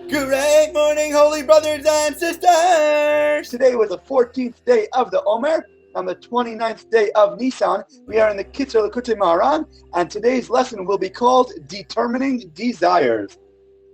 Great morning, holy brothers and sisters! Today was the 14th day of the Omer. On the 29th day of NISAN, we are in the Kitzur Likutei Moharan, and today's lesson will be called Determining Desires.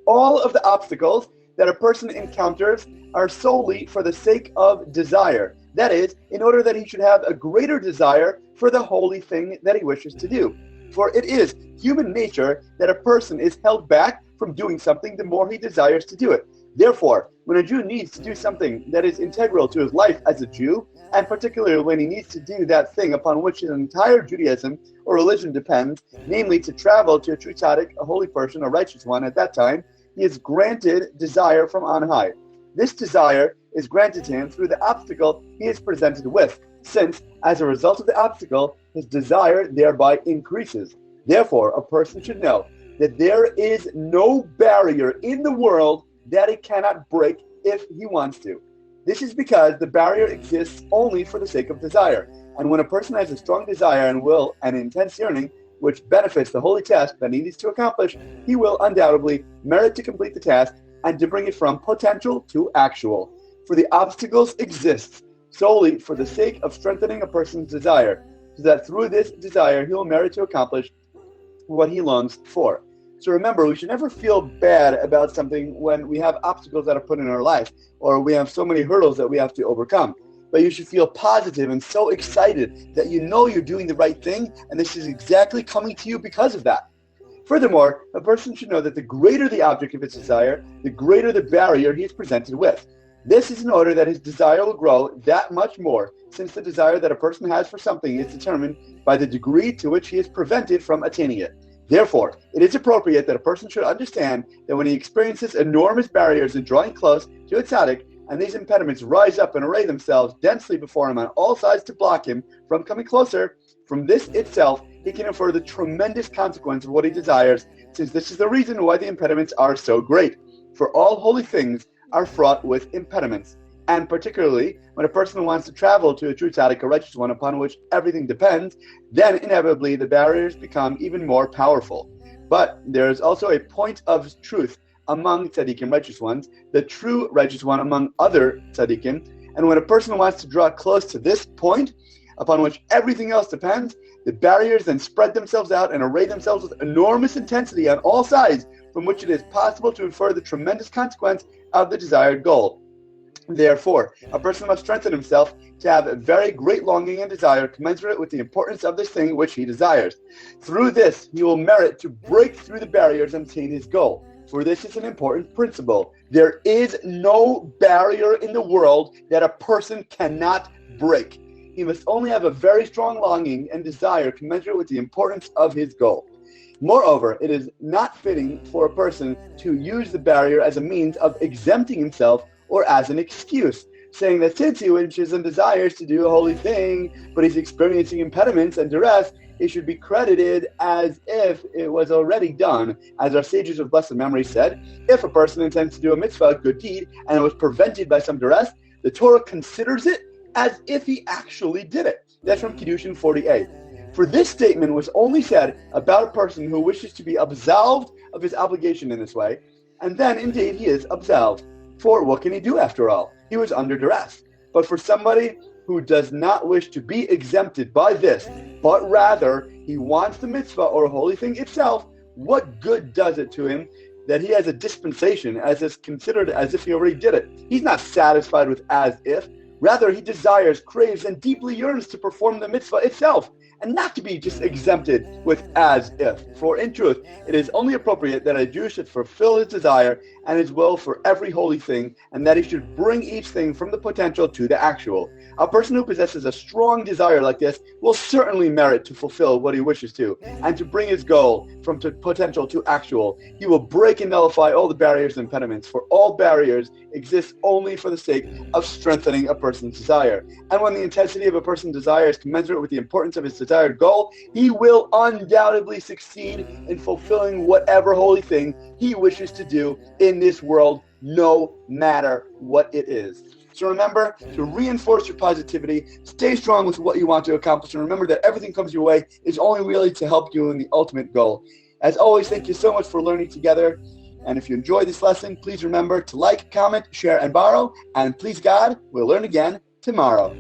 All of the obstacles that a person encounters are solely for the sake of desire. That is, in order that he should have a greater desire for the holy thing that he wishes to do. For it is human nature that a person is held back from doing something the more he desires to do it. Therefore, when a Jew needs to do something that is integral to his life as a Jew, and particularly when he needs to do that thing upon which his entire Judaism or religion depends, namely to travel to a true tzaddik, a holy person, a righteous one at that time, he is granted desire from on high. This desire is granted to him through the obstacle he is presented with, since, as a result of the obstacle, his desire thereby increases. Therefore, a person should know that there is no barrier in the world that he cannot break if he wants to. This is because the barrier exists only for the sake of desire. And when a person has a strong desire and will and intense yearning, which benefits the holy task that he needs to accomplish, he will undoubtedly merit to complete the task and to bring it from potential to actual. For the obstacles exist solely for the sake of strengthening a person's desire, so that through this desire he will merit to accomplish what he longs for. So remember, we should never feel bad about something when we have obstacles that are put in our life, or we have so many hurdles that we have to overcome. But you should feel positive and so excited that you know you're doing the right thing, and this is exactly coming to you because of that. Furthermore, a person should know that the greater the object of his desire, the greater the barrier he is presented with. This is in order that his desire will grow that much more, since the desire that a person has for something is determined by the degree to which he is prevented from attaining it. Therefore, it is appropriate that a person should understand that when he experiences enormous barriers in drawing close to a tzaddik, and these impediments rise up and array themselves densely before him on all sides to block him from coming closer, from this itself he can infer the tremendous consequence of what he desires, since this is the reason why the impediments are so great. For all holy things are fraught with impediments, and particularly when a person wants to travel to a true tzaddik, a righteous one upon which everything depends, then inevitably the barriers become even more powerful. But there is also a point of truth among tzaddikim, righteous ones, the true righteous one among other tzaddikim, and when a person wants to draw close to this point, upon which everything else depends, the barriers then spread themselves out and array themselves with enormous intensity on all sides, from which it is possible to infer the tremendous consequence of the desired goal. Therefore, a person must strengthen himself to have a very great longing and desire commensurate with the importance of this thing which he desires. Through this, he will merit to break through the barriers and attain his goal. For this is an important principle. There is no barrier in the world that a person cannot break. He must only have a very strong longing and desire commensurate with the importance of his goal. Moreover, it is not fitting for a person to use the barrier as a means of exempting himself or as an excuse, saying that since he wishes and desires to do a holy thing, but he's experiencing impediments and duress, it should be credited as if it was already done. As our sages of blessed memory said, if a person intends to do a mitzvah, a good deed, and it was prevented by some duress, the Torah considers it as if he actually did it. That's from Kiddushin 40a. For this statement was only said about a person who wishes to be absolved of his obligation in this way, and then indeed he is absolved. For what can he do after all? He was under duress. But for somebody who does not wish to be exempted by this, but rather he wants the mitzvah or holy thing itself, what good does it to him that he has a dispensation as is considered as if he already did it? He's not satisfied with as if. Rather, he desires, craves, and deeply yearns to perform the mitzvah itself, and not to be just exempted with as if. For in truth, it is only appropriate that a Jew should fulfill his desire and his will for every holy thing, and that he should bring each thing from the potential to the actual. A person who possesses a strong desire like this will certainly merit to fulfill what he wishes to, and to bring his goal from potential to actual. He will break and nullify all the barriers and impediments, for all barriers exist only for the sake of strengthening a person's desire. And when the intensity of a person's desire is commensurate with the importance of his desired goal, he will undoubtedly succeed in fulfilling whatever holy thing he wishes to do in this world, no matter what it is. So remember to reinforce your positivity, stay strong with what you want to accomplish, and remember that everything comes your way is only really to help you in the ultimate goal. As always, thank you so much for learning together. And if you enjoyed this lesson, please remember to like, comment, share, and borrow. And please God, we'll learn again tomorrow.